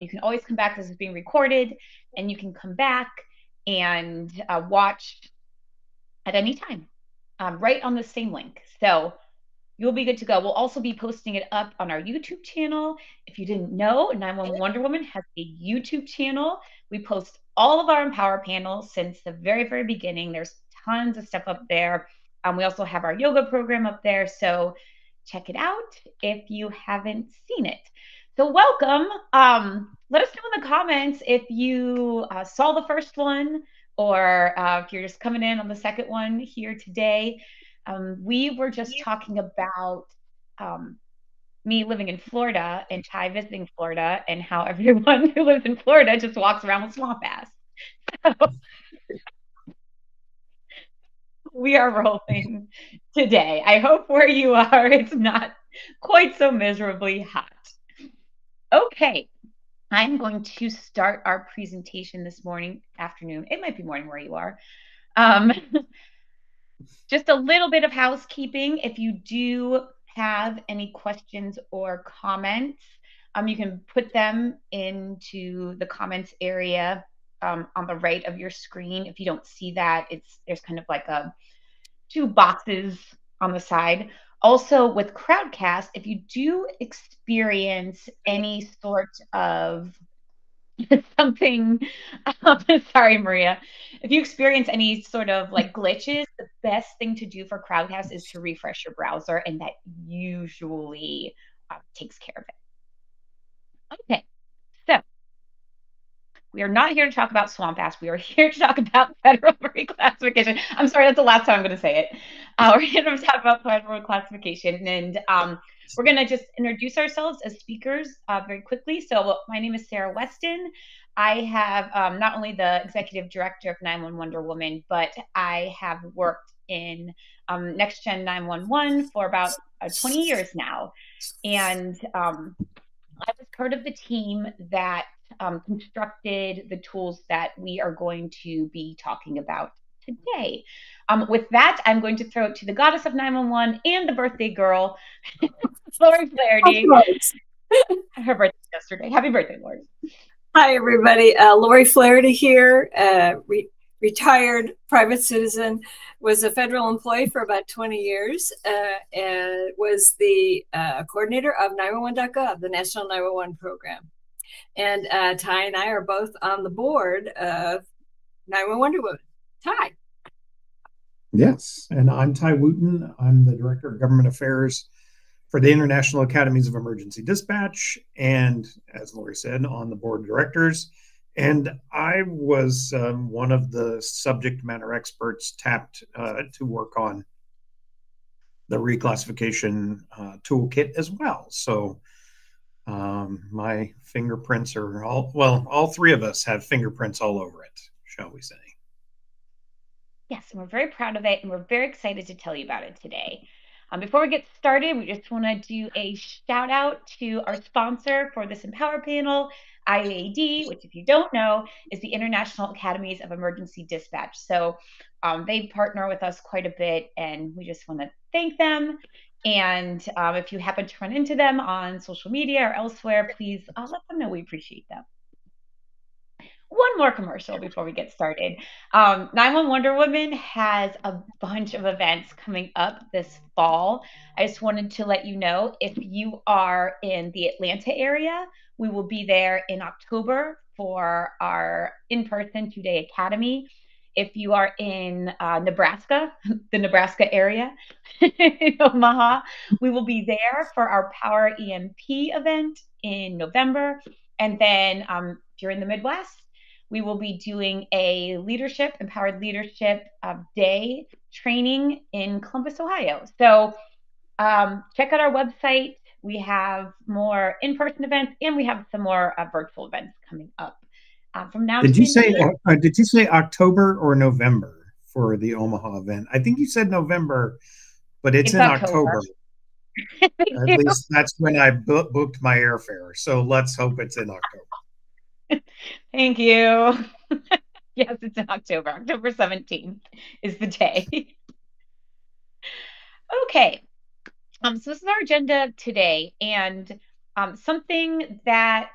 You can always come back. This is being recorded, and you can come back and watch at any time, right on the same link. So you'll be good to go. We'll also be posting it up on our YouTube channel. If you didn't know, 911 Wonder Woman has a YouTube channel. We post all of our Empower panels since the very, very beginning. There's tons of stuff up there. We also have our yoga program up there. So check it out if you haven't seen it. So welcome. Let us know in the comments if you saw the first one, or if you're just coming in on the second one here today. We were just talking about me living in Florida and Ty visiting Florida, and how everyone who lives in Florida just walks around with swamp ass. So we are rolling today. I hope where you are, it's not quite so miserably hot. Okay, I'm going to start our presentation this afternoon. It might be morning where you are. Just a little bit of housekeeping. If you do have any questions or comments, you can put them into the comments area on the right of your screen. If you don't see that, there's kind of like two boxes on the side. Also, with Crowdcast, if you do experience any sort of something, sorry, Maria. If you experience any sort of like glitches, the best thing to do for Crowdcast is to refresh your browser, and that usually takes care of it. Okay, so we are not here to talk about swamp ass. We are here to talk about federal reclassification. I'm sorry, that's the last time I'm going to say it. We're here to talk about federal reclassification, and we're going to just introduce ourselves as speakers very quickly. So my name is Sara Weston. I have not only the executive director of 911 Wonder Woman, but I have worked in Next Gen 911 for about 20 years now. And I was part of the team that constructed the tools that we are going to be talking about today. With that, I'm going to throw it to the goddess of 911 and the birthday girl, Laurie Flaherty. Her birthday yesterday. Happy birthday, Laurie. Hi, everybody. Laurie Flaherty here, retired private citizen, was a federal employee for about 20 years, and was the coordinator of 911.gov, the National 911 program. And Ty and I are both on the board of 911 Wonder Woman. Ty. Yes, and I'm Ty Wooten. I'm the Director of Government Affairs for the International Academies of Emergency Dispatch, and as Laurie said, on the board of directors. And I was one of the subject matter experts tapped to work on the reclassification toolkit as well. So my fingerprints are all three of us have fingerprints all over it, shall we say. Yes, and we're very proud of it, and we're very excited to tell you about it today. Before we get started, we just want to do a shout out to our sponsor for this Empower panel, IAD, which, if you don't know, is the International Academies of Emergency Dispatch. So they partner with us quite a bit, and we just want to thank them. And if you happen to run into them on social media or elsewhere, please let them know we appreciate them. One more commercial before we get started. 911 Wonder Woman has a bunch of events coming up this fall. I just wanted to let you know, if you are in the Atlanta area, we will be there in October for our in-person 2-day academy. If you are in Nebraska, the Nebraska area, in Omaha, we will be there for our Power EMP event in November. And then if you're in the Midwest, we will be doing a empowered leadership day training in Columbus, Ohio. So check out our website. We have more in-person events, and we have some more virtual events coming up from now. Did you say October or November for the Omaha event? I think you said November, but it's in October. At least that's when I booked my airfare. So let's hope it's in October. Thank you. Yes, it's in October. October 17th is the day. Okay. So this is our agenda today, and something that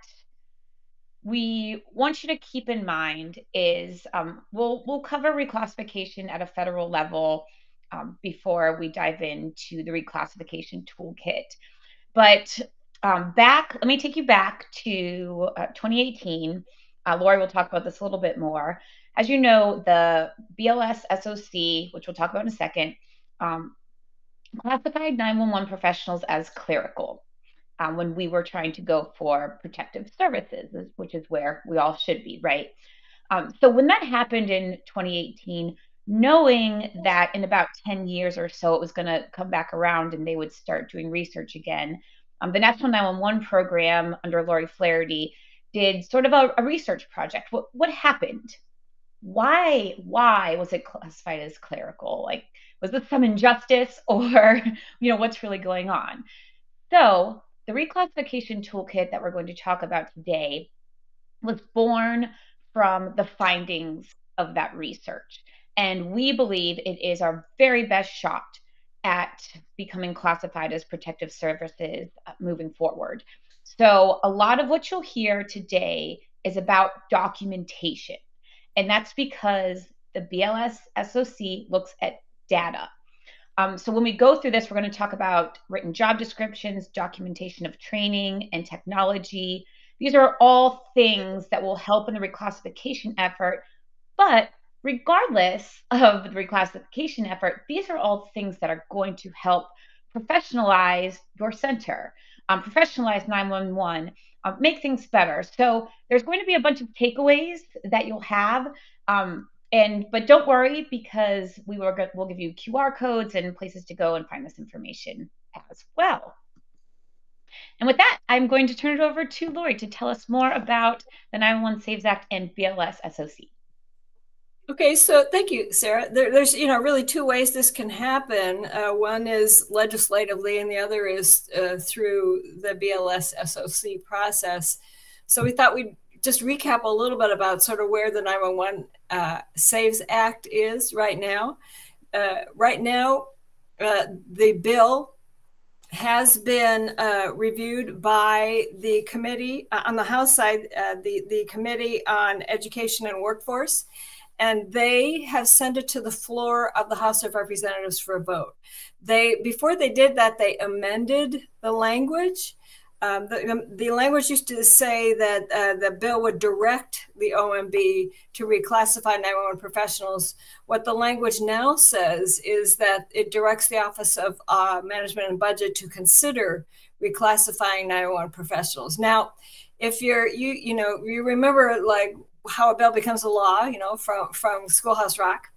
we want you to keep in mind is we'll cover reclassification at a federal level before we dive into the reclassification toolkit. But let me take you back to 2018. Laurie will talk about this a little bit more. As you know, the BLS SOC, which we'll talk about in a second, classified 911 professionals as clerical when we were trying to go for protective services, which is where we all should be, right? So when that happened in 2018, knowing that in about 10 years or so it was going to come back around and they would start doing research again, the National 911 program under Laurie Flaherty did sort of a research project. What happened? Why was it classified as clerical? Like, was this some injustice, or what's really going on? So the reclassification toolkit that we're going to talk about today was born from the findings of that research. And we believe it is our very best shot at becoming classified as protective services moving forward. So a lot of what you'll hear today is about documentation. And that's because the BLS SOC looks at data. So when we go through this, we're going to talk about written job descriptions, documentation of training and technology. These are all things that will help in the reclassification effort. But regardless of the reclassification effort, these are all things that are going to help professionalize your center, professionalize 911, make things better. So there's going to be a bunch of takeaways that you'll have. But don't worry, because we'll give you QR codes and places to go and find this information as well. And with that, I'm going to turn it over to Laurie to tell us more about the 911 Saves Act and BLS SOC. Okay, so thank you, Sarah. There's really two ways this can happen. One is legislatively, and the other is through the BLS SOC process. So we thought we'd just recap a little bit about sort of where the 911 Saves Act is right now. The bill has been reviewed by the committee on the House side, the Committee on Education and Workforce, and they have sent it to the floor of the House of Representatives for a vote. Before they did that, they amended the language. The language used to say that the bill would direct the OMB to reclassify 911 professionals. What the language now says is that it directs the Office of Management and Budget to consider reclassifying 911 professionals. Now, if you remember like how a bill becomes a law, from Schoolhouse Rock.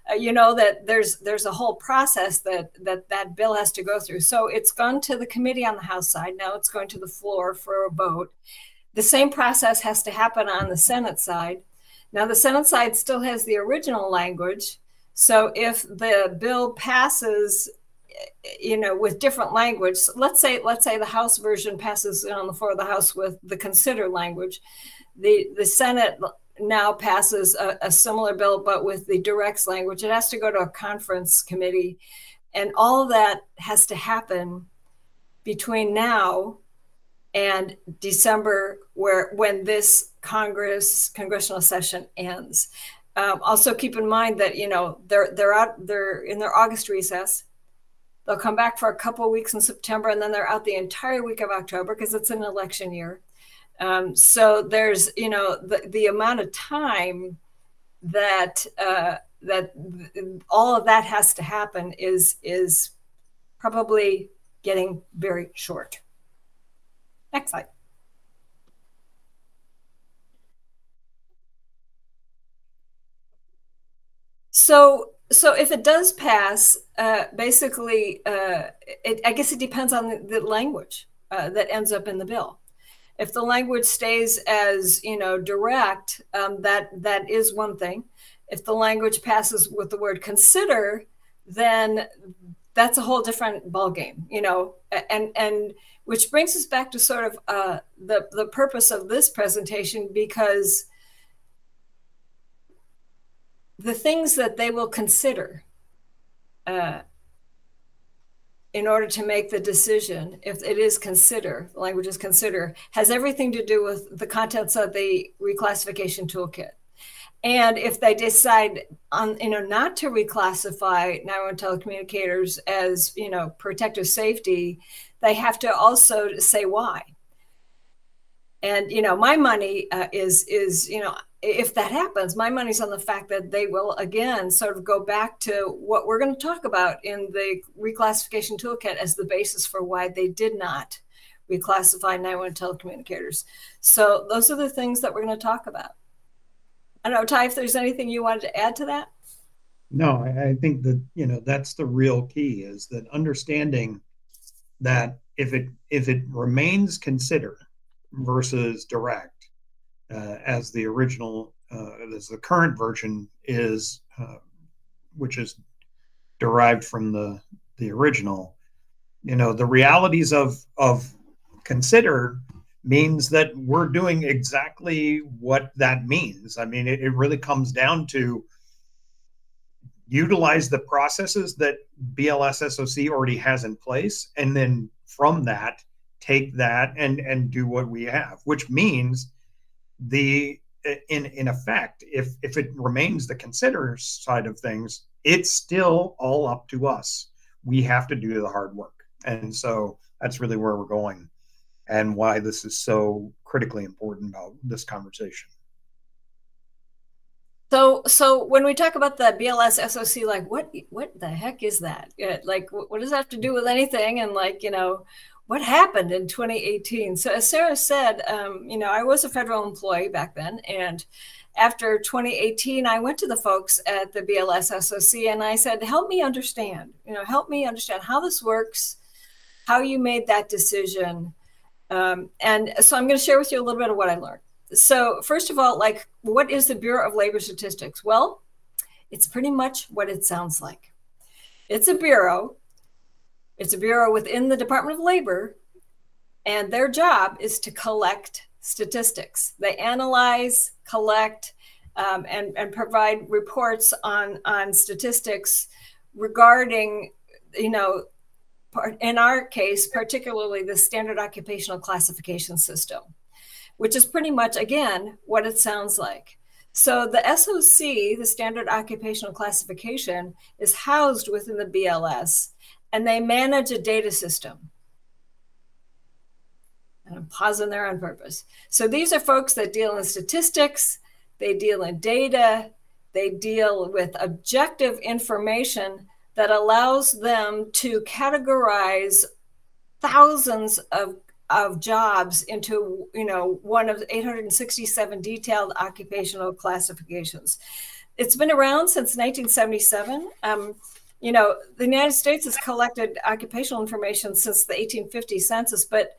That there's a whole process that bill has to go through. So it's gone to the committee on the House side. Now it's going to the floor for a vote. The same process has to happen on the Senate side. Now the Senate side still has the original language. So if the bill passes, with different language, let's say the House version passes on the floor of the House with the consider language, the Senate now passes a similar bill, but with the directs language. It has to go to a conference committee. And all of that has to happen between now and December, when this congressional session ends. Also keep in mind that, they're in their August recess. They'll come back for a couple of weeks in September, and then they're out the entire week of October because it's an election year. So there's, the amount of time that all of that has to happen is probably getting very short. Next slide. So if it does pass, basically, I guess it depends on the language that ends up in the bill. If the language stays as, direct, that is one thing. If the language passes with the word consider, then that's a whole different ballgame, and which brings us back to sort of the purpose of this presentation, because the things that they will consider in order to make the decision, if it is consider, the language is consider, has everything to do with the contents of the reclassification toolkit. And if they decide on, not to reclassify 911 telecommunicators as, protective safety, they have to also say why. And, my money is if that happens, my money's on the fact that they will, again, sort of go back to what we're going to talk about in the reclassification toolkit as the basis for why they did not reclassify 911 telecommunicators. So those are the things that we're going to talk about. I don't know, Ty, if there's anything you wanted to add to that? No, I think that, that's the real key, is that understanding that if it remains consider versus direct, as the original, as the current version is, which is derived from the original, the realities of consider means that we're doing exactly what that means. I mean, it really comes down to utilize the processes that BLS SOC already has in place, and then from that, take that and do what we have, which means in effect, if it remains the consider side of things, it's still all up to us. We have to do the hard work. And so that's really where we're going, and why this is so critically important about this conversation. So when we talk about the BLS SOC, like what the heck is that? Like, what does that have to do with anything? And what happened in 2018? So as Sara said, I was a federal employee back then. And after 2018, I went to the folks at the BLS SOC and I said, help me understand how this works, how you made that decision. And so I'm going to share with you a little bit of what I learned. So first of all, what is the Bureau of Labor Statistics? Well, it's pretty much what it sounds like. It's a bureau. It's a bureau within the Department of Labor, and their job is to collect statistics. They analyze, collect, and provide reports on statistics regarding, in our case, particularly the Standard Occupational Classification System, which is pretty much, again, what it sounds like. So the SOC, the Standard Occupational Classification, is housed within the BLS, and they manage a data system. And I'm pausing there on purpose. So these are folks that deal in statistics, they deal in data, they deal with objective information that allows them to categorize thousands of jobs into, one of 867 detailed occupational classifications. It's been around since 1977. The United States has collected occupational information since the 1850 census, but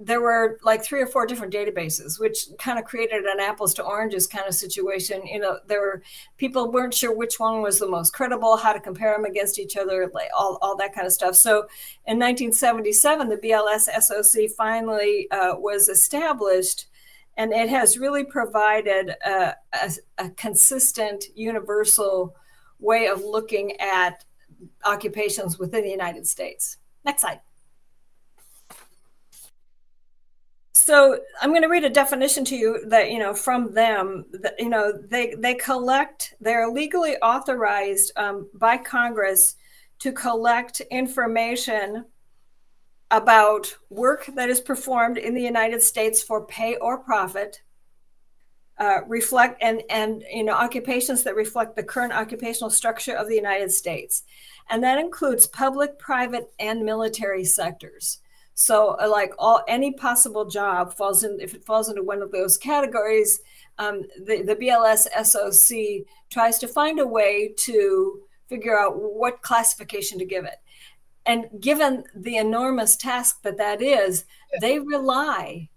there were like 3 or 4 different databases, which kind of created an apples to oranges kind of situation. People weren't sure which one was the most credible, how to compare them against each other, like all that kind of stuff. So in 1977, the BLS SOC finally was established, and it has really provided a consistent, universal way of looking at occupations within the United States. Next slide. So I'm going to read a definition to you that, from them, that, they collect, they're legally authorized by Congress to collect information about work that is performed in the United States for pay or profit, reflect and occupations that reflect the current occupational structure of the United States. And that includes public, private, and military sectors. So any possible job if it falls into one of those categories, the BLS SOC tries to find a way to figure out what classification to give it. And given the enormous task that is, they rely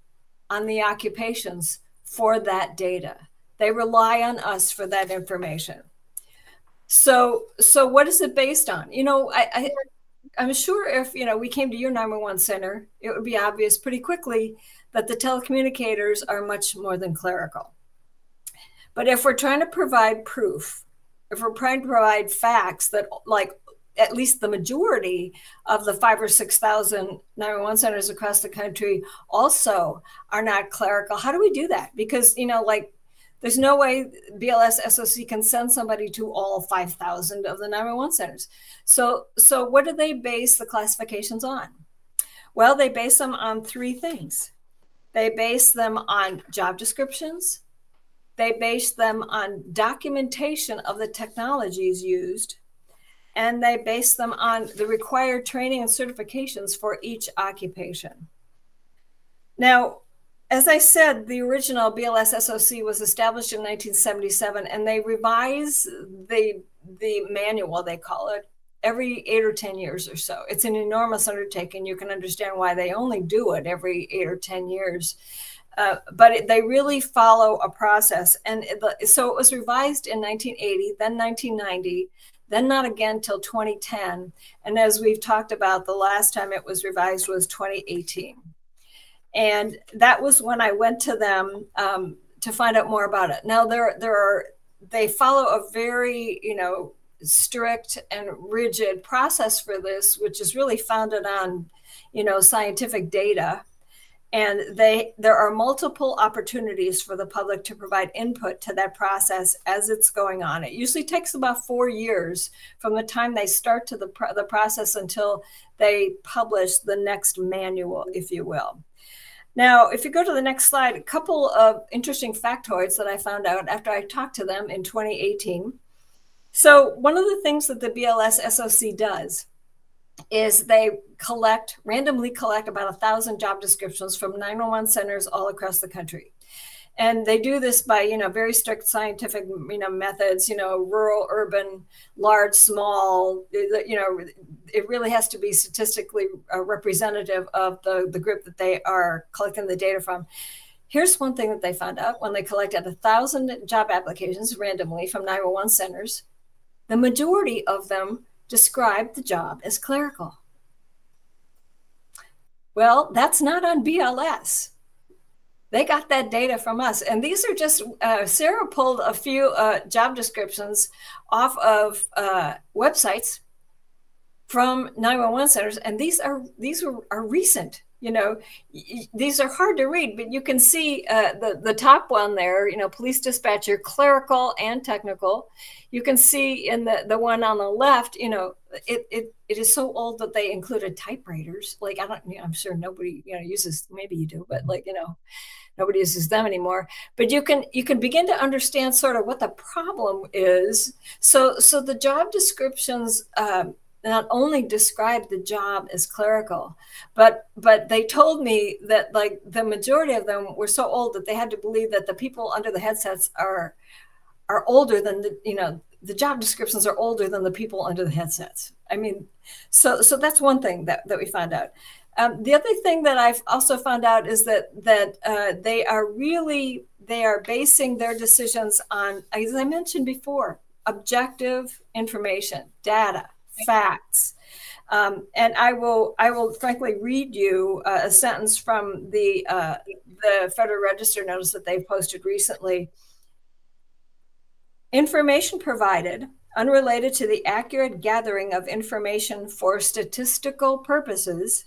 on the occupations for that data. They rely on us for that information. So what is it based on? I'm sure if we came to your 911 center, it would be obvious pretty quickly that the telecommunicators are much more than clerical. But if we're trying to provide proof, if we're trying to provide facts that at least the majority of the 5,000 or 6,000 911 centers across the country also are not clerical. How do we do that? Because, you know, like, there's no way BLS SOC can send somebody to all 5,000 of the 911 centers. So what do they base the classifications on? Well, they base them on three things. They base them on job descriptions. They base them on documentation of the technologies used. And they base them on the required training and certifications for each occupation. Now, as I said, the original BLS SOC was established in 1977, and they revise the manual, they call it, every 8 or 10 years or so. It's an enormous undertaking. You can understand why they only do it every 8 or 10 years. But they really follow a process. And so it was revised in 1980, then 1990, then not again till 2010. And as we've talked about, the last time it was revised was 2018. And that was when I went to them to find out more about it. Now, they follow a very, you know, strict and rigid process for this, which is really founded on, you know, scientific data. And there are multiple opportunities for the public to provide input to that process as it's going on. It usually takes about 4 years from the time they start to the process until they publish the next manual, if you will. Now, if you go to the next slide, a couple of interesting factoids that I found out after I talked to them in 2018. So one of the things that the BLS SOC does is they randomly collect about 1,000 job descriptions from 911 centers all across the country. And they do this by, you know, very strict scientific, you know, methods, you know, rural, urban, large, small, you know, it really has to be statistically representative of the group that they are collecting the data from. Here's one thing that they found out when they collected 1,000 job applications randomly from 911 centers. The majority of them described the job as clerical. Well, that's not on BLS. They got that data from us. And these are just, Sara pulled a few job descriptions off of websites from 911 centers. And these are recent, you know, these are hard to read, but you can see the top one there, you know, police dispatcher, clerical and technical. You can see in the one on the left, you know, it is so old that they included typewriters. Like, I'm sure nobody, you know, uses, maybe you do, but like, you know, nobody uses them anymore. But you can begin to understand sort of what the problem is. So the job descriptions not only described the job as clerical, but they told me that, like, the majority of them were so old that they had to believe that the people under the headsets are older than the job descriptions are older than the people under the headsets. I mean, so that's one thing that we found out. The other thing that I've also found out is that they are basing their decisions on, as I mentioned before, objective information, data, facts. And I will frankly read you a sentence from the Federal Register notice that they posted recently. Information provided unrelated to the accurate gathering of information for statistical purposes,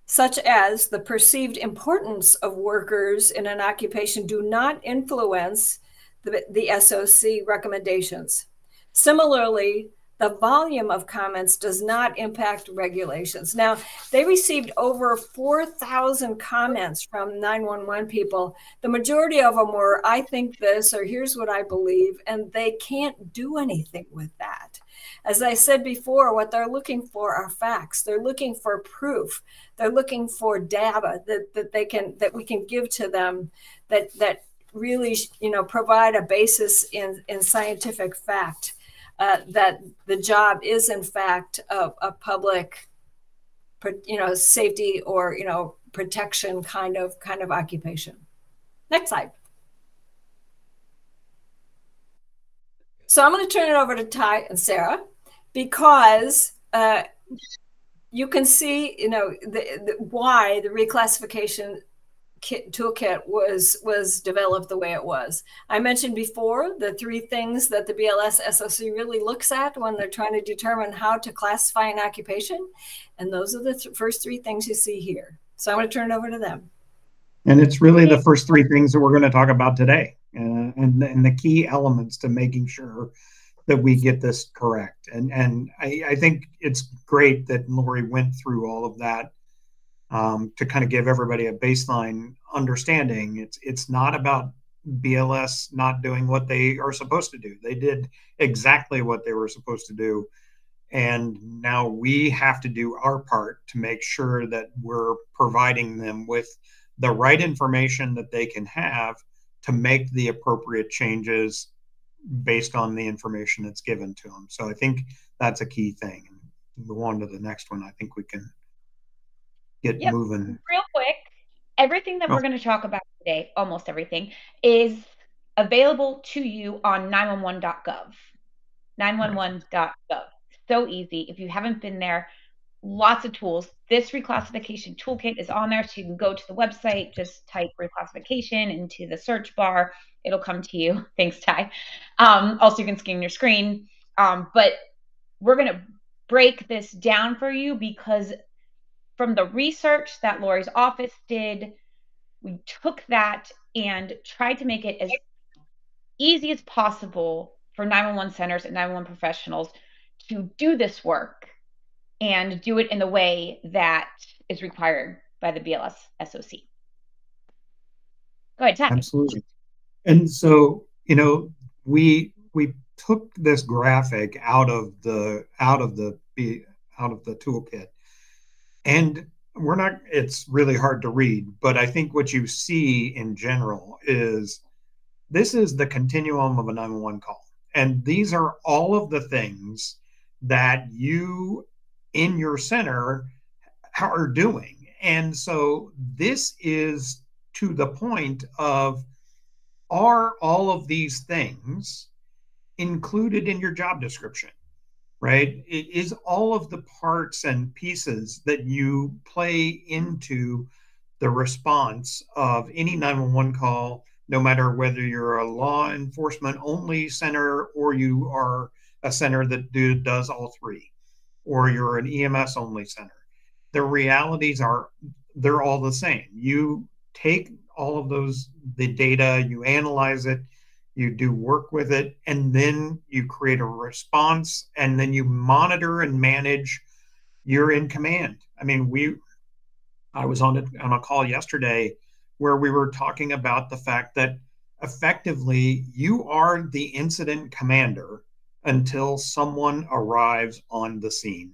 such as the perceived importance of workers in an occupation, do not influence the SOC recommendations. Similarly, the volume of comments does not impact regulations. Now, they received over 4,000 comments from 911 people. The majority of them were, I think this, or here's what I believe, and they can't do anything with that. As I said before, what they're looking for are facts. They're looking for proof. They're looking for data that we can give to them that really, you know, provide a basis in scientific fact. That the job is in fact a public, you know, safety or, you know, protection kind of occupation. Next slide. So I'm going to turn it over to Ty and Sara, because you can see, you know, why the reclassification toolkit was developed the way it was. I mentioned before the 3 things that the BLS SOC really looks at when they're trying to determine how to classify an occupation. And those are the first 3 things you see here. So I'm going to turn it over to them. And it's really the first 3 things that we're going to talk about today, and the key elements to making sure that we get this correct. And I think it's great that Laurie went through all of that to kind of give everybody a baseline understanding. It's not about BLS not doing what they are supposed to do. They did exactly what they were supposed to do. And now we have to do our part to make sure that we're providing them with the right information that they can have to make the appropriate changes based on the information that's given to them. So I think that's a key thing. Move on to the next one. I think we can get moving. Real quick, everything that we're going to talk about today, almost everything, is available to you on 911.gov. 911.gov. So easy. If you haven't been there, lots of tools. This reclassification toolkit is on there, so you can go to the website, just type reclassification into the search bar. It'll come to you. Thanks, Ty. Also, you can scan your screen. But we're going to break this down for you because from the research that Laurie's office did, we took that and tried to make it as easy as possible for 911 centers and 911 professionals to do this work and do it in the way that is required by the BLS SOC. Go ahead, Ty. Absolutely. And so, we took this graphic out of the toolkit, and it's really hard to read, but I think what you see in general is this is the continuum of a 911 call. And these are all of the things that you in your center are doing. And so this is to the point of, are all of these things included in your job description, right? It is all of the parts and pieces that you play into the response of any 911 call, no matter whether you're a law enforcement only center or you are a center that does all 3, or you're an EMS only center. The realities are, they're all the same. You take all of the data, you analyze it, you do work with it, and then you create a response, and then you monitor and manage. You're in command. I mean, I was on a call yesterday where we were talking about the fact that effectively you are the incident commander until someone arrives on the scene.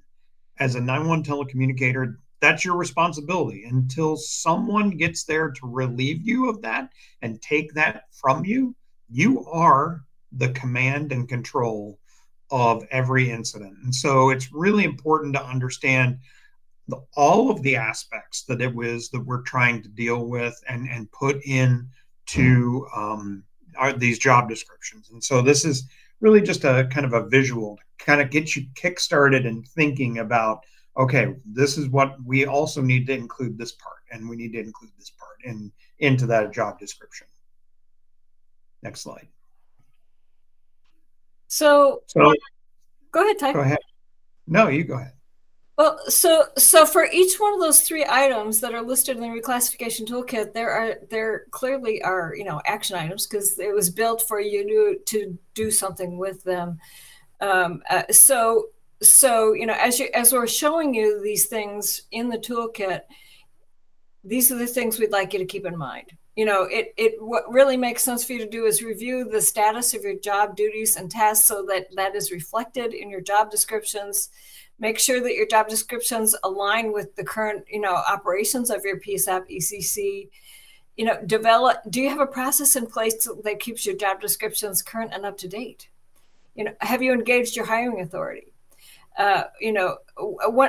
As a 911 telecommunicator, that's your responsibility until someone gets there to relieve you of that and take that from you. You are the command and control of every incident. And so it's really important to understand all of the aspects that we're trying to deal with and put into these job descriptions. And so this is really just a kind of a visual to kind of get you kickstarted and thinking about, okay, this is what we also need to include this part, and we need to include this part into that job description. Next slide. So go ahead, Ty. Go ahead. No, you go ahead. Well, so for each one of those 3 items that are listed in the reclassification toolkit, there clearly are action items because it was built for you to do something with them. So as we're showing you these things in the toolkit, these are the things we'd like you to keep in mind. What really makes sense for you to do is review the status of your job duties and tasks so that is reflected in your job descriptions. Make sure that your job descriptions align with the current, operations of your PSAP, ECC. Do you have a process in place that keeps your job descriptions current and up to date? Have you engaged your hiring authority? I'm not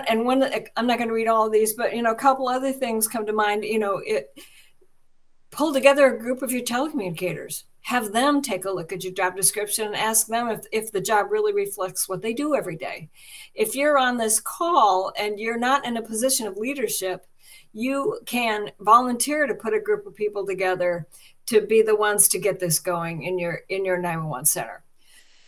going to read all of these, but, a couple other things come to mind. Pull together a group of your telecommunicators. Have them take a look at your job description and ask them if the job really reflects what they do every day. If you're on this call and you're not in a position of leadership, you can volunteer to put a group of people together to be the ones to get this going in your 911 center.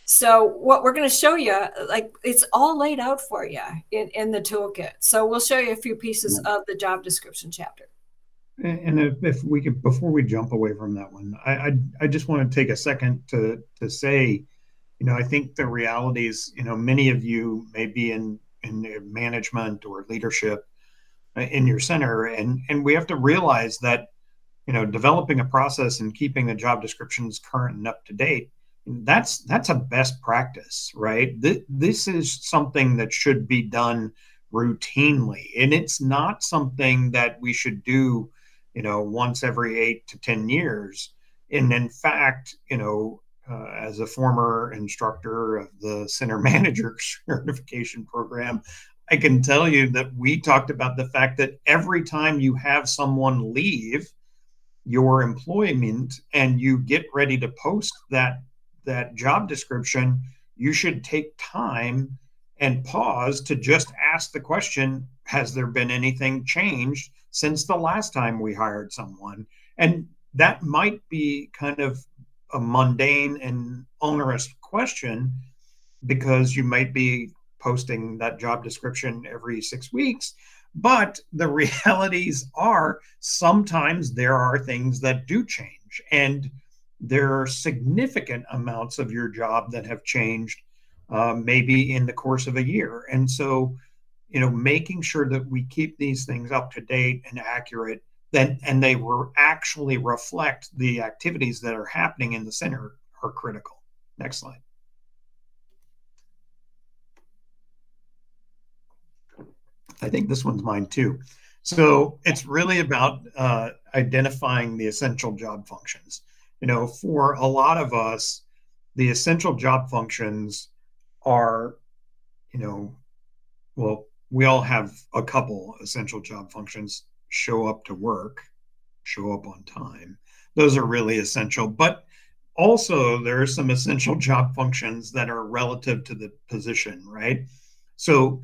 So what we're going to show you, like, it's all laid out for you in the toolkit. So we'll show you a few pieces of the job description chapter. And if we could, before we jump away from that one, I just want to take a second to say, I think the reality is, many of you may be in management or leadership in your center, and we have to realize that, developing a process and keeping the job descriptions current and up to date, that's a best practice, right? This is something that should be done routinely, and it's not something that we should do, once every 8 to 10 years. And in fact, as a former instructor of the center manager certification program, I can tell you that we talked about the fact that every time you have someone leave your employment and you get ready to post that job description, you should take time and pause to just ask the question, has there been anything changed since the last time we hired someone? And that might be kind of a mundane and onerous question, because you might be posting that job description every 6 weeks. But the realities are sometimes there are things that do change, and there are significant amounts of your job that have changed, maybe in the course of a year. And so, making sure that we keep these things up to date and accurate, and they actually reflect the activities that are happening in the center are critical. Next slide. I think this one's mine too. So it's really about identifying the essential job functions. For a lot of us, the essential job functions are, well, we all have a couple essential job functions: show up to work, show up on time. Those are really essential. But also there are some essential job functions that are relative to the position, right? So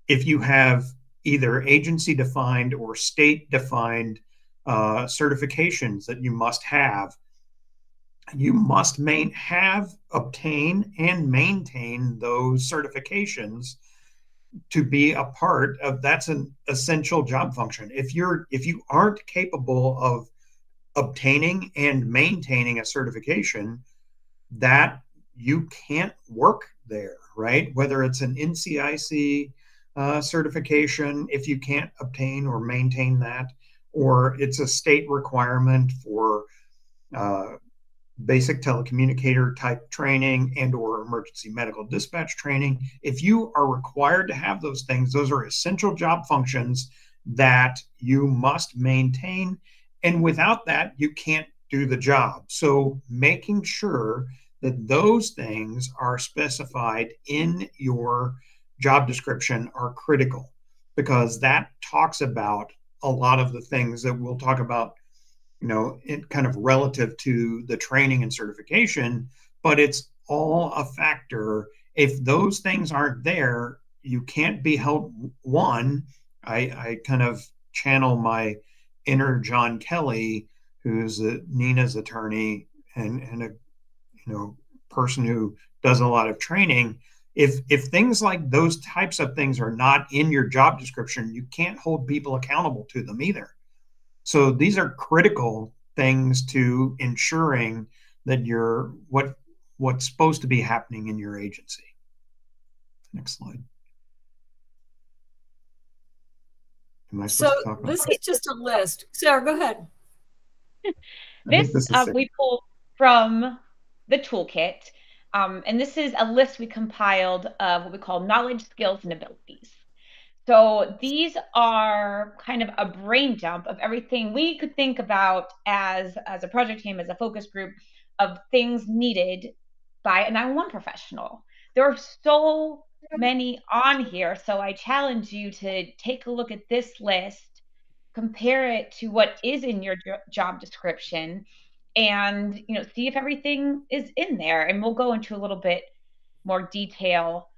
if you have either agency defined or state defined certifications that you must have, you must obtain and maintain those certifications to be a part of. That's an essential job function. If you aren't capable of obtaining and maintaining a certification, that you can't work there, right? Whether it's an NCIC certification, if you can't obtain or maintain that, or it's a state requirement for basic telecommunicator type training and or emergency medical dispatch training. If you are required to have those things, those are essential job functions that you must maintain. And without that, you can't do the job. So making sure that those things are specified in your job description are critical, because that talks about a lot of the things that we'll talk about, it kind of relative to the training and certification, but it's all a factor. If those things aren't there, you can't be held. One, I kind of channel my inner John Kelly, who's Nina's attorney and a person who does a lot of training. If things like those types of things are not in your job description, you can't hold people accountable to them either. So these are critical things to ensuring that you're what's supposed to be happening in your agency. Next slide. So this is just a list. Sarah, go ahead. This we pulled from the toolkit, and this is a list we compiled of what we call knowledge, skills, and abilities. So these are kind of a brain dump of everything we could think about as a project team, as a focus group, of things needed by a 911 professional. There are so many on here, so I challenge you to take a look at this list, compare it to what is in your job description, and see if everything is in there. And we'll go into a little bit more detail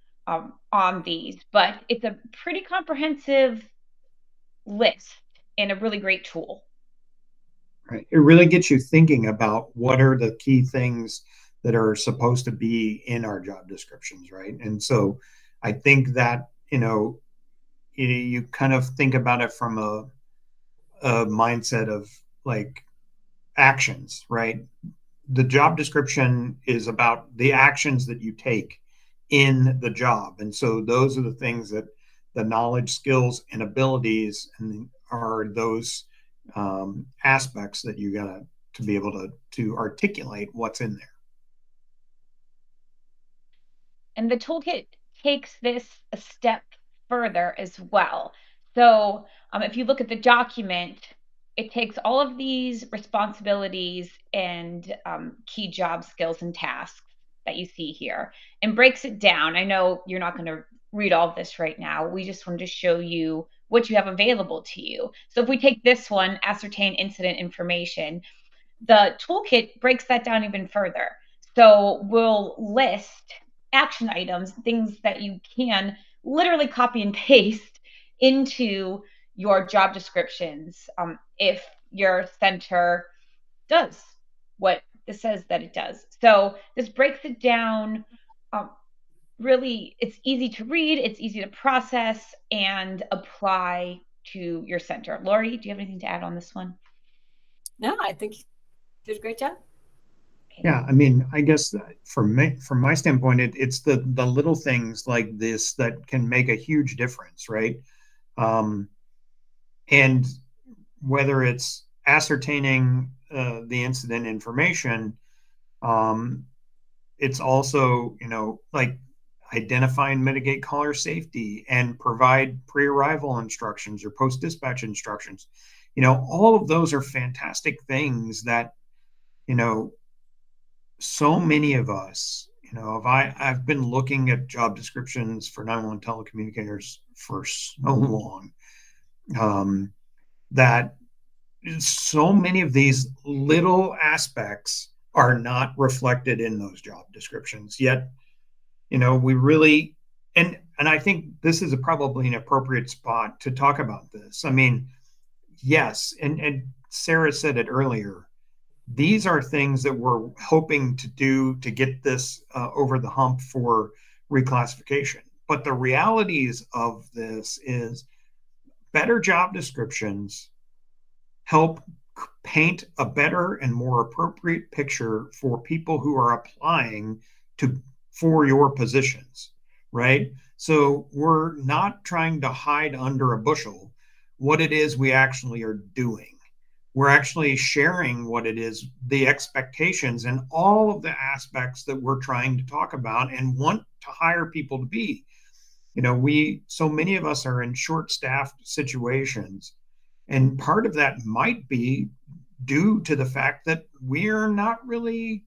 on these, but it's a pretty comprehensive list and a really great tool. Right. It really gets you thinking about what are the key things that are supposed to be in our job descriptions, right? And so I think that, you kind of think about it from a mindset of like actions, right? The job description is about the actions that you take in the job. And so those are the things that the knowledge, skills, and abilities and are those aspects that you got to be able to articulate what's in there. And the toolkit takes this a step further as well. So if you look at the document, it takes all of these responsibilities and key job skills and tasks that you see here and breaks it down. I know you're not going to read all of this right now. We just wanted to show you what you have available to you. So if we take this one, ascertain incident information, the toolkit breaks that down even further. So we'll list action items, things that you can literally copy and paste into your job descriptions if your center does what this says that it does. So this breaks it down. Really, it's easy to read, it's easy to process and apply to your center. Laurie, do you have anything to add on this one? No, I think you did a great job. Yeah, I mean, I guess from my standpoint, it's the little things like this that can make a huge difference, right? And whether it's ascertaining the incident information, it's also, like identify and mitigate caller safety and provide pre-arrival instructions or post-dispatch instructions. All of those are fantastic things that, so many of us, I've been looking at job descriptions for 911 telecommunicators for so long that so many of these little aspects are not reflected in those job descriptions. Yet, we really, and I think this is probably an appropriate spot to talk about this. I mean, yes, and Sara said it earlier. These are things that we're hoping to do to get this over the hump for reclassification. But the realities of this is better job descriptions help paint a better and more appropriate picture for people who are applying for your positions, right? So we're not trying to hide under a bushel what it is we actually are doing. We're actually sharing what it is, the expectations and all of the aspects that we're trying to talk about and want to hire people to be. So many of us are in short-staffed situations, and part of that might be due to the fact that we're not really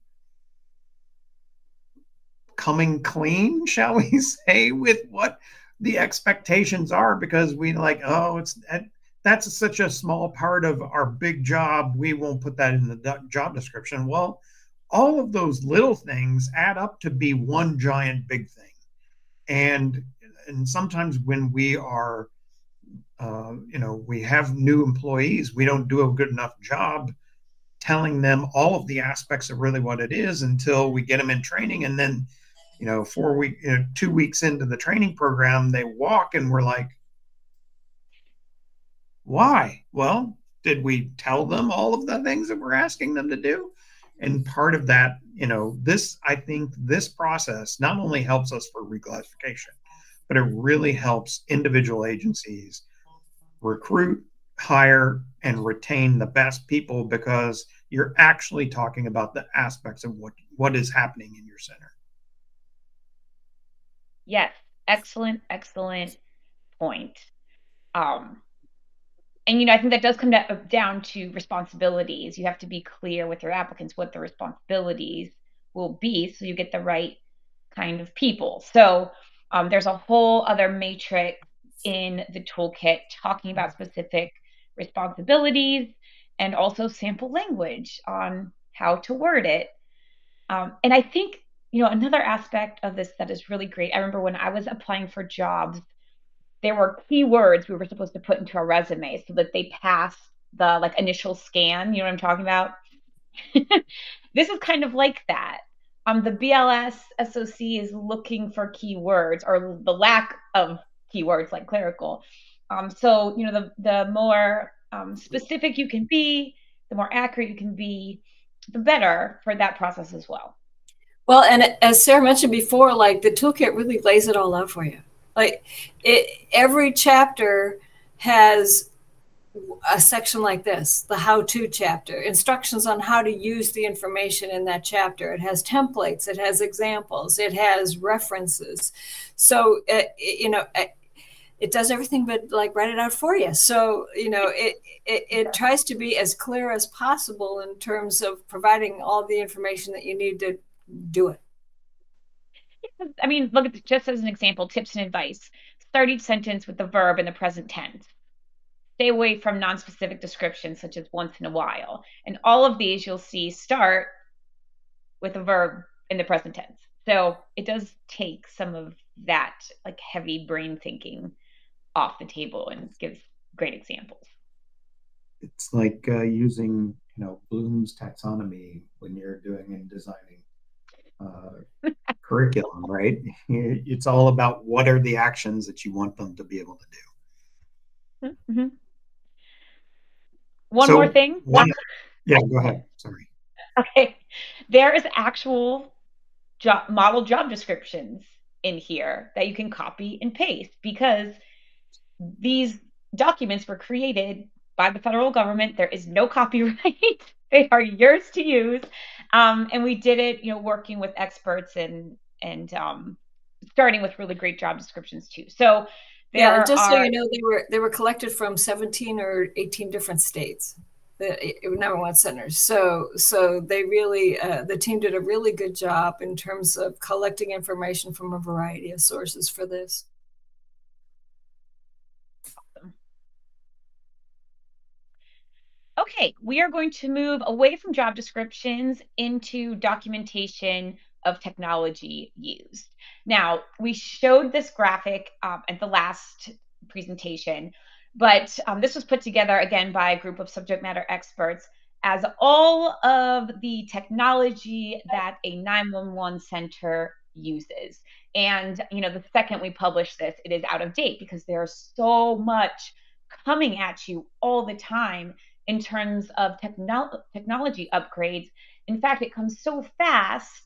coming clean, shall we say, with what the expectations are, because we that's such a small part of our big job. We won't put that in the job description. Well, all of those little things add up to be one giant big thing. And sometimes when we are, we have new employees, we don't do a good enough job telling them all of the aspects of really what it is until we get them in training. And then, 2 weeks into the training program, they walk and we're like, why? Well, did we tell them all of the things that we're asking them to do? And part of that, I think this process not only helps us for reclassification, but it really helps individual agencies recruit, hire, and retain the best people, because you're actually talking about the aspects of what is happening in your center. Yes, excellent point. And I think that does come down to responsibilities. You have to be clear with your applicants what the responsibilities will be, so you get the right kind of people. So there's a whole other matrix in the toolkit talking about specific responsibilities and also sample language on how to word it. And I think, another aspect of this that is really great. I remember when I was applying for jobs, there were keywords we were supposed to put into our resume so that they passed the like initial scan. You know what I'm talking about? This is kind of like that. The BLS SOC is looking for keywords or the lack of keywords like clerical. So, you know, the more specific you can be, the more accurate you can be, the better for that process as well. Well, and as Sara mentioned before, like the toolkit really lays it all out for you. Like every chapter has a section like this, the how-to chapter, instructions on how to use the information in that chapter. It has templates, it has examples, it has references. So, you know, it does everything but like write it out for you. So, you know, it tries to be as clear as possible in terms of providing all the information that you need to do it. I mean, look at this, just as an example, tips and advice. Start each sentence with the verb in the present tense. Stay away from non-specific descriptions such as once in a while. And all of these you'll see start with a verb in the present tense. So it does take some of that like heavy brain thinking off the table and gives great examples. It's like using, you know, Bloom's taxonomy when you're doing and designing curriculum, right? It's all about what are the actions that you want them to be able to do. Mm-hmm. One more thing. Yeah, go ahead. Sorry. Okay. There is actual model job descriptions in here that you can copy and paste because these documents were created by the federal government. There is no copyright. They are yours to use. And we did it, you know, working with experts and starting with really great job descriptions too. So yeah, just so you know, they were collected from 17 or 18 different states, the number one centers. So they really, the team did a really good job in terms of collecting information from a variety of sources for this. Awesome. Okay, we are going to move away from job descriptions into documentation of technology used. Now, we showed this graphic at the last presentation, but this was put together again by a group of subject matter experts as all of the technology that a 911 center uses. And, you know, the second we publish this, it is out of date because there's so much coming at you all the time in terms of technology upgrades. In fact, it comes so fast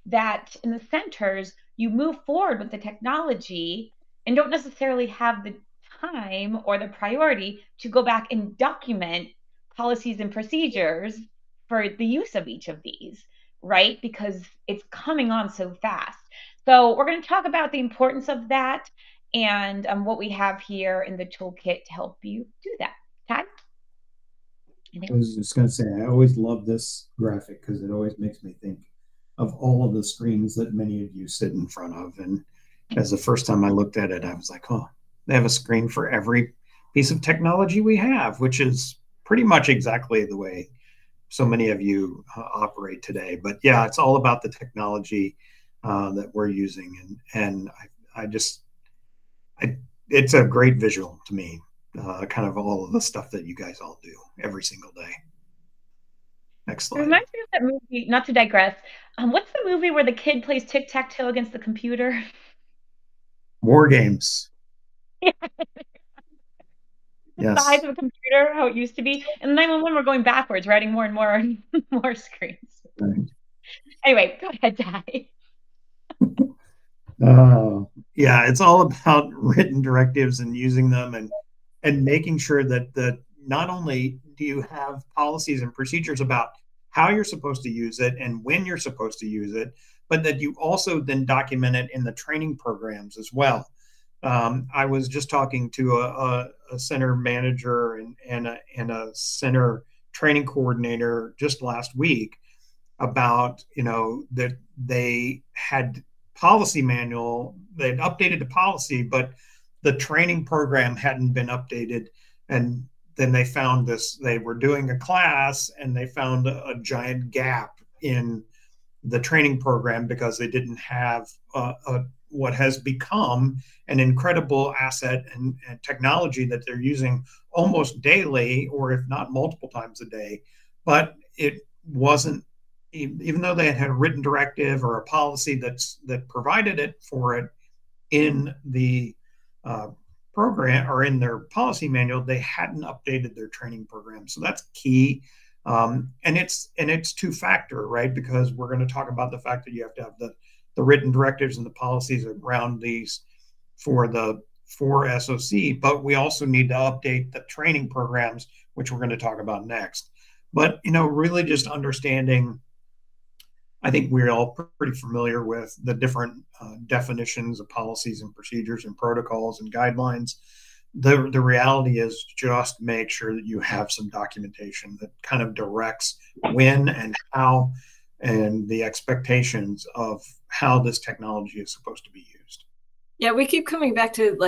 that in the centers, you move forward with the technology and don't necessarily have the time or the priority to go back and document policies and procedures for the use of each of these, right? Because it's coming on so fast. So we're going to talk about the importance of that and what we have here in the toolkit to help you do that. Ty? I was just going to say, I always love this graphic because it always makes me think of all of the screens that many of you sit in front of. And as the first time I looked at it, I was like, oh, they have a screen for every piece of technology we have, which is pretty much exactly the way so many of you operate today. But yeah, it's all about the technology that we're using. And it's a great visual to me, kind of all of the stuff that you guys all do every single day. Next slide. It reminds me of that movie, not to digress. What's the movie where the kid plays tic-tac-toe against the computer? War Games. Yeah. Yes. Size of a computer, how it used to be. And 911, we're going backwards, we're adding more and more more screens. Right. Anyway, go ahead, Ty. Yeah, it's all about written directives and using them and making sure that not only do you have policies and procedures about how you're supposed to use it and when you're supposed to use it, but that you also then document it in the training programs as well. I was just talking to a center manager and a center training coordinator just last week about, you know, that they had policy manual, they'd updated the policy, but the training program hadn't been updated. And then they found this, they were doing a class and they found a giant gap in the training program because they didn't have what has become an incredible asset and technology that they're using almost daily, or if not multiple times a day. But it wasn't, even though they had a written directive or a policy that provided it for it in the program or in their policy manual, they hadn't updated their training program. So that's key. And it's two-factor, right? Because we're going to talk about the fact that you have to have the written directives and the policies around these for SOC, but we also need to update the training programs, which we're going to talk about next. But, really just understanding, I think we're all pretty familiar with the different definitions of policies and procedures and protocols and guidelines. The reality is just make sure that you have some documentation that kind of directs when and how and the expectations of how this technology is supposed to be used. Yeah, we keep coming back to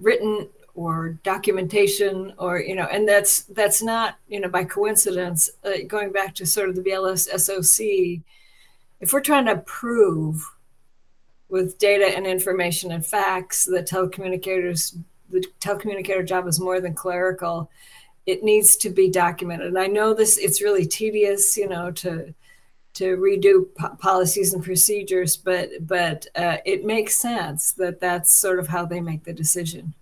written or documentation or, and that's not, by coincidence, going back to sort of the BLS SOC. If we're trying to prove with data and information and facts that the telecommunicator job is more than clerical, it needs to be documented. And I know it's really tedious, to redo policies and procedures, but it makes sense that that's sort of how they make the decision.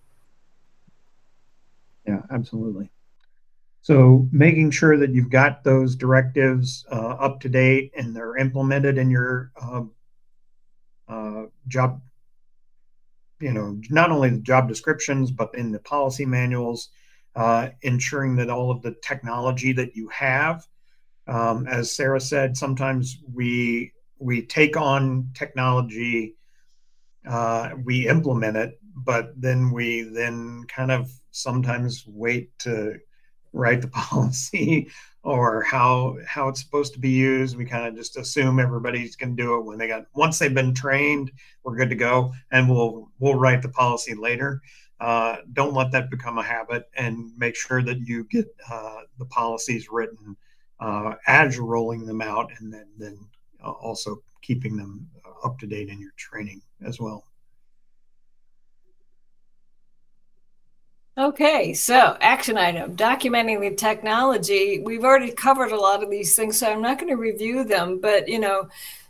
Yeah, absolutely. So making sure that you've got those directives up to date and they're implemented in your job, not only the job descriptions, but in the policy manuals, ensuring that all of the technology that you have, as Sara said, sometimes we take on technology, we implement it, but then we kind of sometimes wait to write the policy or how it's supposed to be used. We kind of just assume everybody's going to do it once they've been trained, we're good to go, and we'll write the policy later. Don't let that become a habit, and make sure that you get the policies written as you're rolling them out, and then also keeping them up to date in your training as well. Okay, so action item, documenting the technology. We've already covered a lot of these things, so I'm not going to review them, but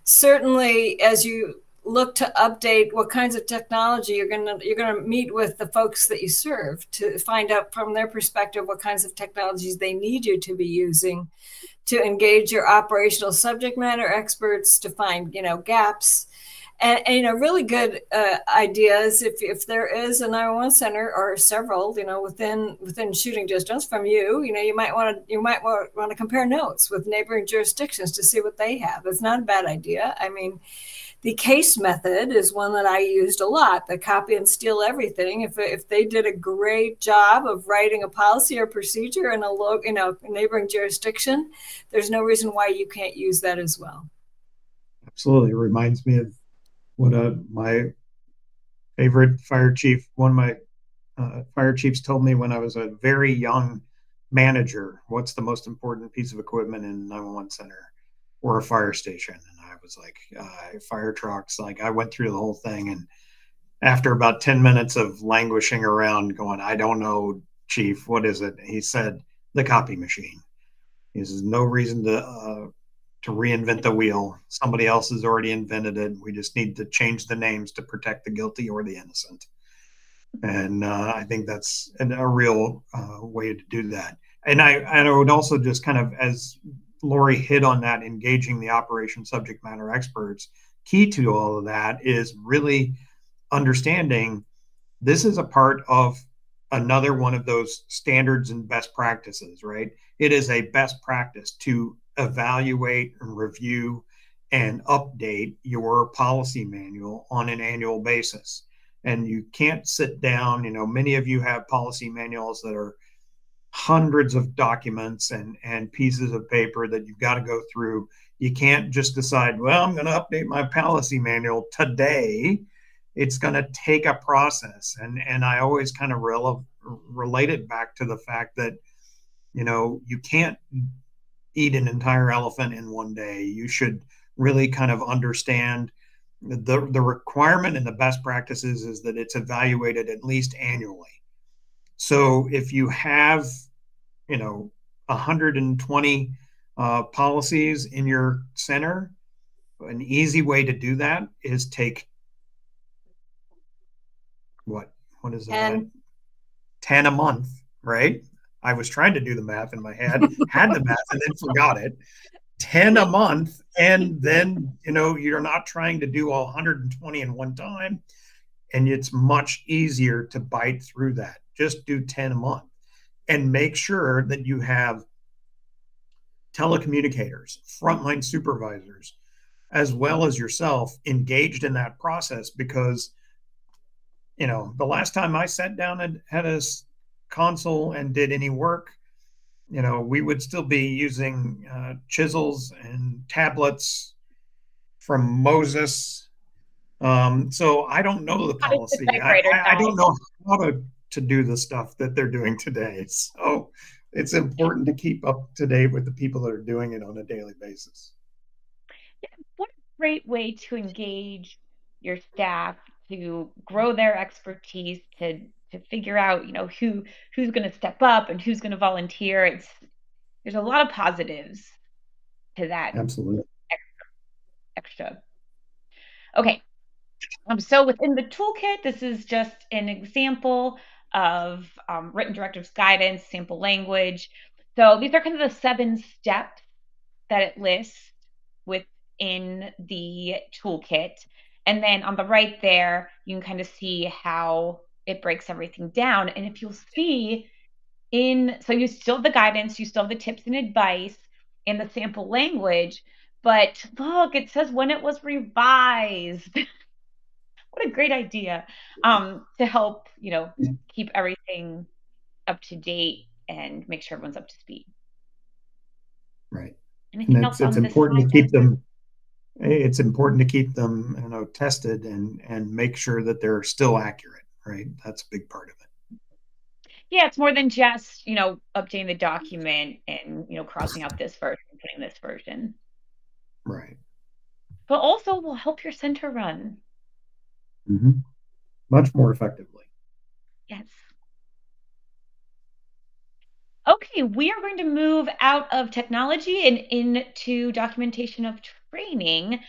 certainly as you look to update what kinds of technology, you're going to meet with the folks that you serve to find out from their perspective what kinds of technologies they need you to be using, to engage your operational subject matter experts to find gaps. And really good ideas if there is a 911 center or several within shooting distance from you, you might want to compare notes with neighboring jurisdictions to see what they have. It's not a bad idea. I mean, the case method is one that I used a lot, the copy and steal everything. If they did a great job of writing a policy or procedure in a neighboring jurisdiction, there's no reason why you can't use that as well. Absolutely. It reminds me of what my favorite fire chief, one of my fire chiefs told me when I was a very young manager, what's the most important piece of equipment in a 911 center or a fire station? And I was like, fire trucks. Like, I went through the whole thing. And after about 10 minutes of languishing around going, I don't know, chief, what is it? He said, the copy machine. He says, no reason to reinvent the wheel. Somebody else has already invented it. We just need to change the names to protect the guilty or the innocent. And I think that's a real way to do that. And I would also just kind of, as Laurie hit on that, engaging the operation subject matter experts, key to all of that is really understanding this is a part of another one of those standards and best practices, right? It is a best practice to evaluate and review and update your policy manual on an annual basis. And you can't sit down, many of you have policy manuals that are hundreds of documents and pieces of paper that you've got to go through. You can't just decide, well, I'm going to update my policy manual today. It's going to take a process. And I always kind of relate it back to the fact that, you can't eat an entire elephant in one day. You should really kind of understand the requirement and the best practices is that it's evaluated at least annually. So if you have, 120 policies in your center, an easy way to do that is take what is that? 10 a month, right? I was trying to do the math in my head, had the math and then forgot it. 10 a month, and then you're not trying to do all 120 in one time, and it's much easier to bite through that. Just do 10 a month and make sure that you have telecommunicators, frontline supervisors, as well as yourself engaged in that process, because the last time I sat down and had a console and did any work, we would still be using chisels and tablets from Moses. So I don't know the policy. I don't know how to do the stuff that they're doing today. So it's important to keep up to date with the people that are doing it on a daily basis. Yeah, what a great way to engage your staff, to grow their expertise, to figure out, who's going to step up and who's going to volunteer. There's a lot of positives to that. Absolutely. Extra. Okay. So within the toolkit, this is just an example of written directives, guidance, sample language. So these are kind of the 7 steps that it lists within the toolkit. And then on the right there, you can kind of see how it breaks everything down. And if you'll see so you still have the guidance, you still have the tips and advice and the sample language, but look, it says when it was revised. What a great idea, to help, keep everything up to date and make sure everyone's up to speed. Right. Anything else on this important to keep them. It's important to keep them, tested and make sure that they're still accurate. Right. That's a big part of it. Yeah, it's more than just, updating the document and, crossing out this version and putting this version. Right. But also will help your center run. Mm-hmm. Much more effectively. Yes. Okay, we are going to move out of technology and into documentation of training.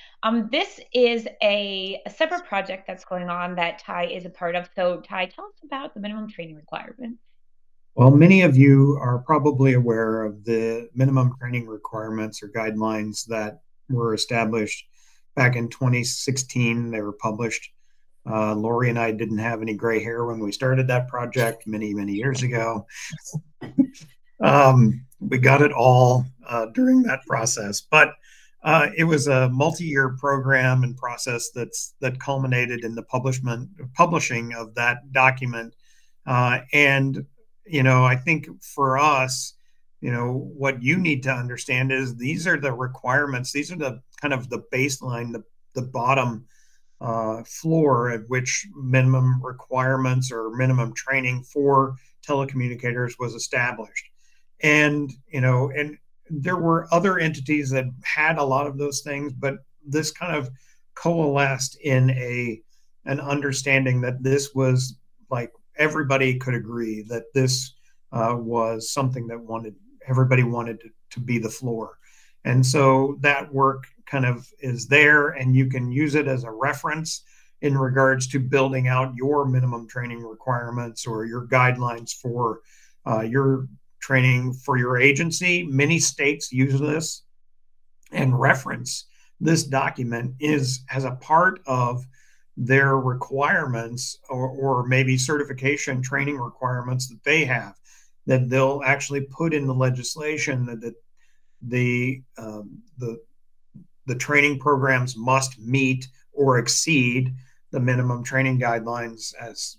This is a separate project that's going on that Ty is a part of. So Ty, tell us about the minimum training requirements. Well, many of you are probably aware of the minimum training requirements or guidelines that were established back in 2016. They were published. Laurie and I didn't have any gray hair when we started that project many, many years ago. We got it all during that process, but it was a multi-year program and process that culminated in the publishing of that document. And I think for us, what you need to understand is these are the requirements. These are the kind of the baseline, the bottom floor at which minimum requirements or minimum training for telecommunicators was established. And, and there were other entities that had a lot of those things, but this kind of coalesced in an understanding that this was like everybody could agree that this was something that everybody wanted to be the floor. And so that work kind of is there, and you can use it as a reference in regards to building out your minimum training requirements or your guidelines for your training for your agency. Many states use this and reference this document as a part of their requirements or maybe certification training requirements that they have, that they'll actually put in the legislation that the training programs must meet or exceed the minimum training guidelines as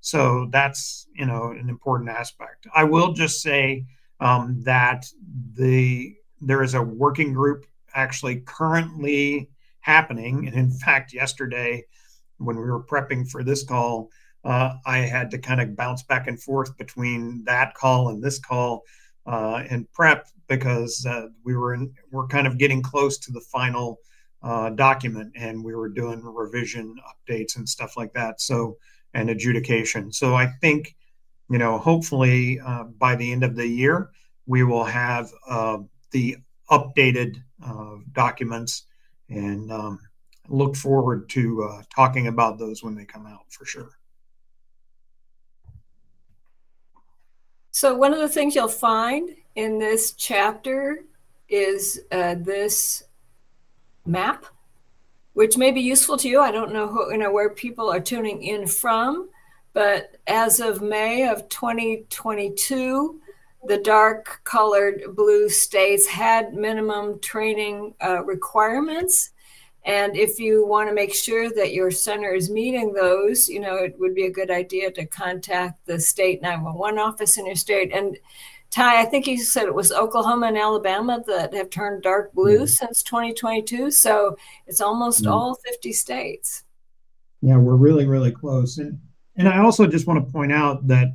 So that's an important aspect. I will just say that there is a working group actually currently happening, and in fact, yesterday when we were prepping for this call, I had to kind of bounce back and forth between that call and this call and prep because we're kind of getting close to the final document, and we were doing revision updates and stuff like that. So, and adjudication. So I think, hopefully by the end of the year, we will have the updated documents, and look forward to talking about those when they come out for sure. So one of the things you'll find in this chapter is this map, which may be useful to you. I don't know where people are tuning in from, but as of May of 2022, the dark colored blue states had minimum training requirements. And if you want to make sure that your center is meeting those, it would be a good idea to contact the state 911 office in your state. And Ty, I think you said it was Oklahoma and Alabama that have turned dark blue since 2022. So it's almost all 50 states. Yeah, we're really, really close. And I also just want to point out that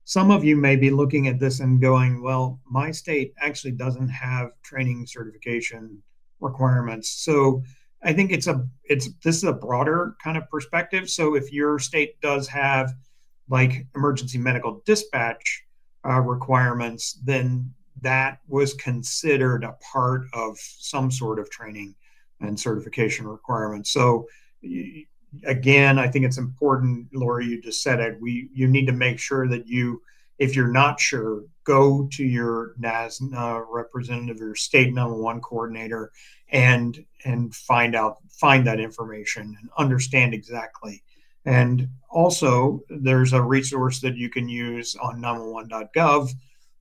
some of you may be looking at this and going, well, my state actually doesn't have training certification requirements. So I think this is a broader kind of perspective. So if your state does have like emergency medical dispatch requirements, then that was considered a part of some sort of training and certification requirements. So again, I think it's important, Laurie, you just said it, you need to make sure that if you're not sure, go to your NASNA representative, your state 911 coordinator, and find that information and understand exactly. And also, there's a resource that you can use on 911.gov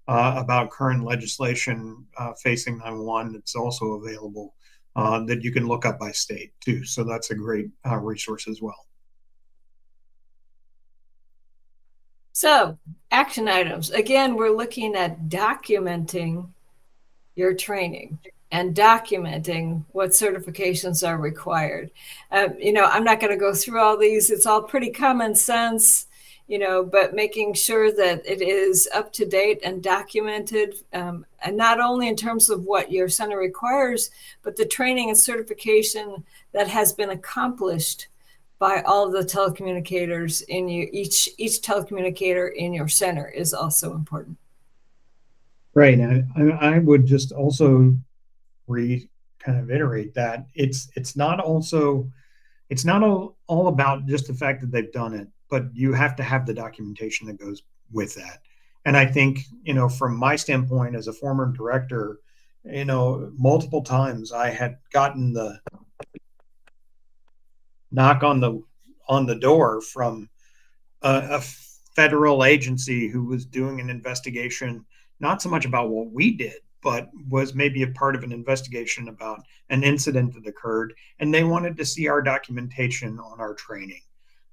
about current legislation facing 911. It's also available that you can look up by state too. So that's a great resource as well. So, action items. Again, we're looking at documenting your training and documenting what certifications are required. I'm not going to go through all these. It's all pretty common sense, but making sure that it is up to date and documented, and not only in terms of what your center requires, but the training and certification that has been accomplished by all of the telecommunicators in each telecommunicator in your center is also important. Right. And I would just also kind of iterate that it's not all about just the fact that they've done it, but you have to have the documentation that goes with that. And I think, from my standpoint as a former director, multiple times I had gotten the knock on the door from a federal agency who was doing an investigation, not so much about what we did, but was maybe a part of an investigation about an incident that occurred, and they wanted to see our documentation on our training,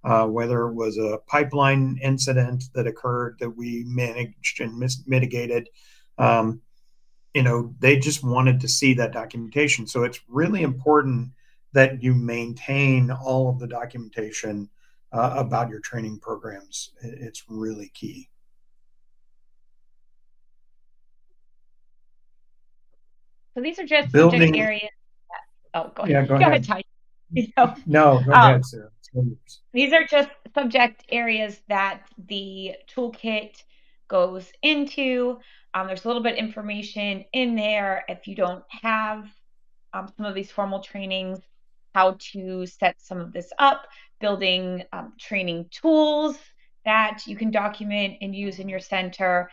whether it was a pipeline incident that occurred that we managed and mitigated. They just wanted to see that documentation. So it's really important that you maintain all of the documentation about your training programs. It's really key. So these are just subject areas. Oh, go ahead. Yeah, go ahead. Ty. No, go ahead, Sarah. These are just subject areas that the toolkit goes into. There's a little bit of information in there if you don't have some of these formal trainings, how to set some of this up, building training tools that you can document and use in your center.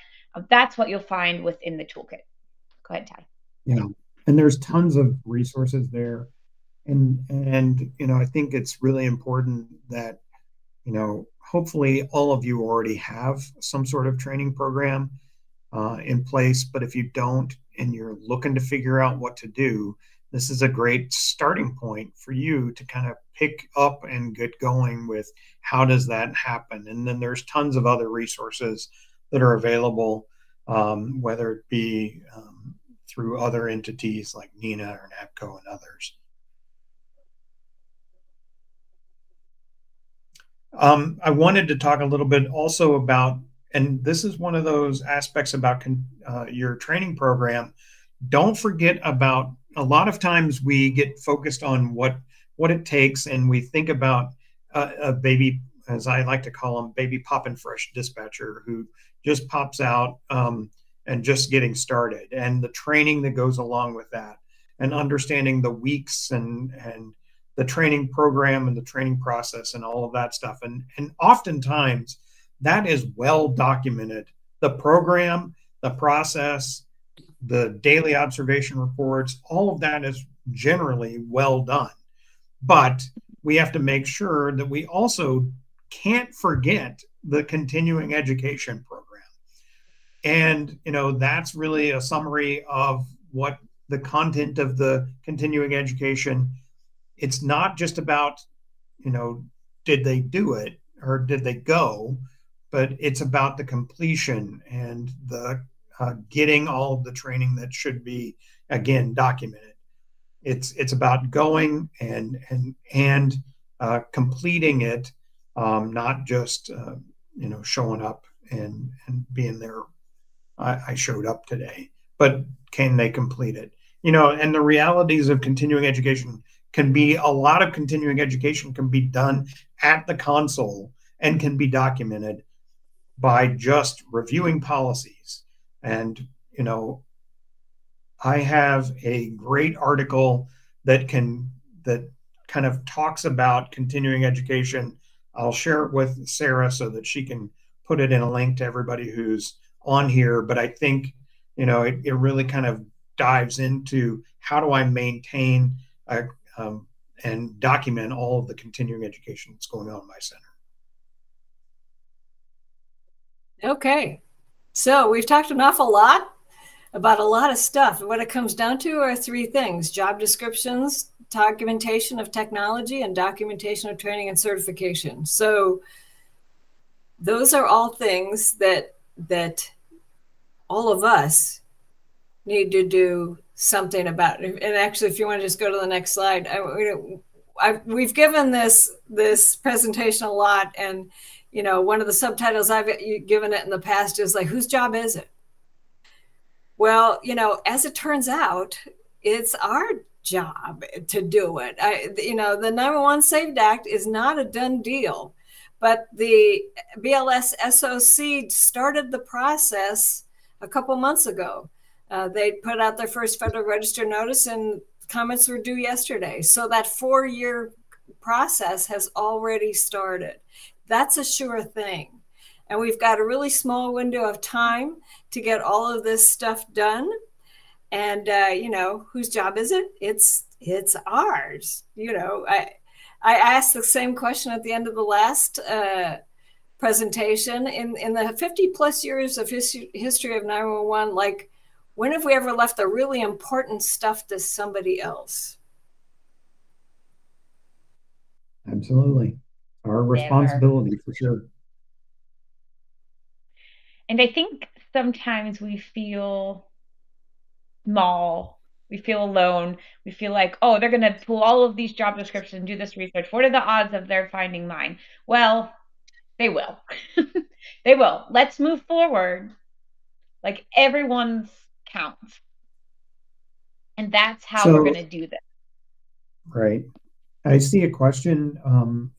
That's what you'll find within the toolkit. Go ahead, Ty. And there's tons of resources there. And I think it's really important that, hopefully all of you already have some sort of training program in place. But if you don't, and you're looking to figure out what to do, this is a great starting point for you to kind of pick up and get going with how does that happen. And then there's tons of other resources that are available, whether it be through other entities like NENA or NAPCO and others. I wanted to talk a little bit also about, and this is one of those aspects about your training program, don't forget about a lot of times we get focused on what it takes, and we think about a baby, as I like to call them, baby poppin' fresh dispatcher who just pops out and just getting started, and the training that goes along with that, and understanding the weeks and the training program and the training process and all of that stuff. And oftentimes that is well documented. The program, the process, the daily observation reports, all of that is generally well done. But we have to make sure that we also can't forget the continuing education program. And, that's really a summary of what the content of the continuing education. It's not just about, did they do it or did they go, but it's about the completion and the getting all of the training that should be, again, documented. It's about going and completing it, not just showing up and being there. I showed up today, but can they complete it? And the realities of continuing education can be, a lot of continuing education can be done at the console and can be documented by just reviewing policies. And, I have a great article that kind of talks about continuing education. I'll share it with Sara so that she can put it in a link to everybody who's on here. But I think, it really kind of dives into how do I maintain and document all of the continuing education that's going on in my center. Okay. So we've talked an awful lot about a lot of stuff. And what it comes down to are three things: job descriptions, documentation of technology, and documentation of training and certification. So those are all things that all of us need to do something about. And actually, if you want to just go to the next slide, we've given this presentation a lot, and one of the subtitles I've given it in the past is like, whose job is it? Well, as it turns out, it's our job to do it. The 911 Saved Act is not a done deal, but the BLS SOC started the process a couple months ago. They put out their first Federal Register notice, and comments were due yesterday. So that 4-year process has already started. That's a sure thing. And we've got a really small window of time to get all of this stuff done. And, whose job is it? It's ours. I asked the same question at the end of the last presentation. In the 50 plus years of history of 911, like, when have we ever left the really important stuff to somebody else? Absolutely. Our responsibility, for sure. And I think sometimes we feel small, we feel alone, we feel like, oh, they're going to pull all of these job descriptions and do this research. What are the odds of their finding mine? Well, they will. They will. Let's move forward. Like, everyone's counts. And that's how we're going to do this. Right. I see a question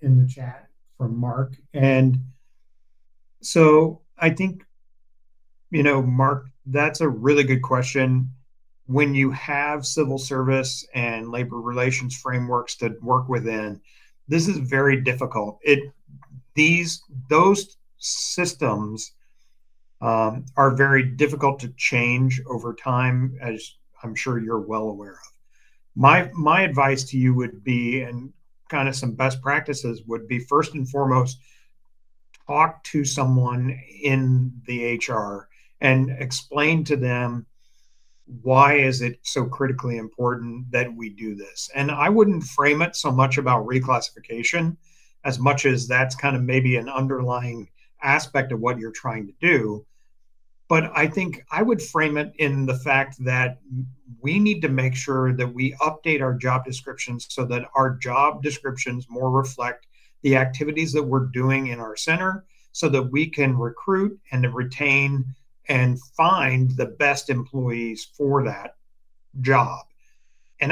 in the chat from Mark. And so I think, Mark, that's a really good question. When you have civil service and labor relations frameworks to work within, this is very difficult. Those systems are very difficult to change over time, as I'm sure you're well aware of. My advice to you would be, and kind of some best practices would be, first and foremost, talk to someone in the HR and explain to them, why is it so critically important that we do this? And I wouldn't frame it so much about reclassification as much as that's kind of maybe an underlying aspect of what you're trying to do. But I think I would frame it in the fact that we need to make sure that we update our job descriptions so that our job descriptions more reflect the activities that we're doing in our center, so that we can recruit and retain and find the best employees for that job.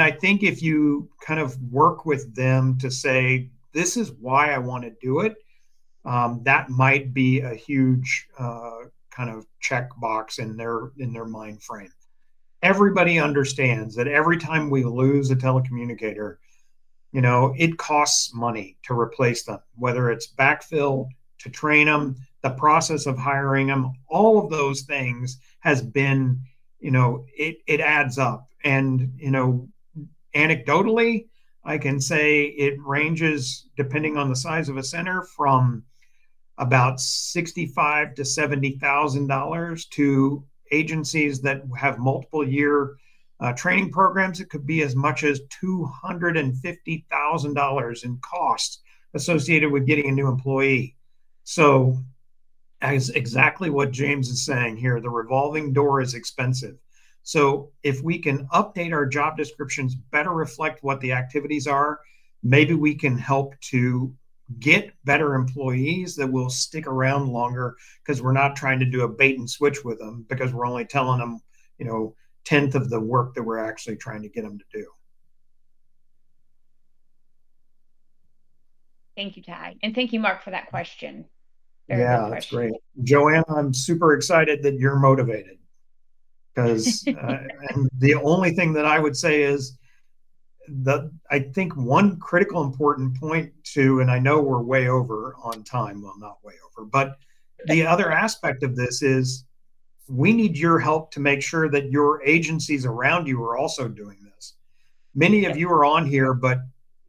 I think if you kind of work with them to say, this is why I want to do it, that might be a huge kind of checkbox in their mind frame. Everybody understands that every time we lose a telecommunicator, it costs money to replace them, whether it's backfill, to train them, the process of hiring them, all of those things has been, it adds up. And, anecdotally, I can say it ranges, depending on the size of a center, from about $65,000 to $70,000 to agencies that have multiple year training programs. It could be as much as $250,000 in costs associated with getting a new employee. So, as exactly what James is saying here, the revolving door is expensive. So if we can update our job descriptions, better reflect what the activities are, maybe we can help to get better employees that will stick around longer, because we're not trying to do a bait and switch with them, because we're only telling them, 10th of the work that we're actually trying to get them to do. Thank you, Ty. And thank you, Mark, for that question. Very good question. That's great. Joanne, I'm super excited that you're motivated, because and the only thing that I would say is I think one critical important point too, and I know we're way over on time, well, not way over, but the other aspect of this is we need your help to make sure that your agencies around you are also doing this. Many of you are on here, but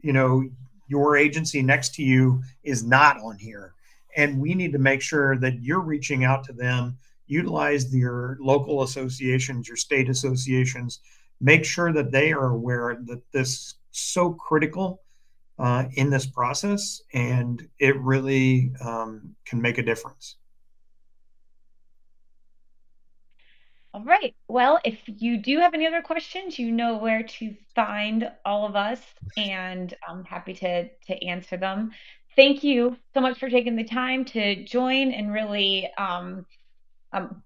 your agency next to you is not on here. And we need to make sure that you're reaching out to them, utilize your local associations, your state associations, make sure that they are aware that this is so critical in this process, and it really can make a difference. All right. Well, if you do have any other questions, you know where to find all of us, and I'm happy to answer them. Thank you so much for taking the time to join and really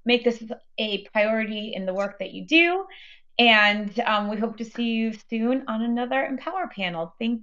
make this a priority in the work that you do. And we hope to see you soon on another Empower panel. Thank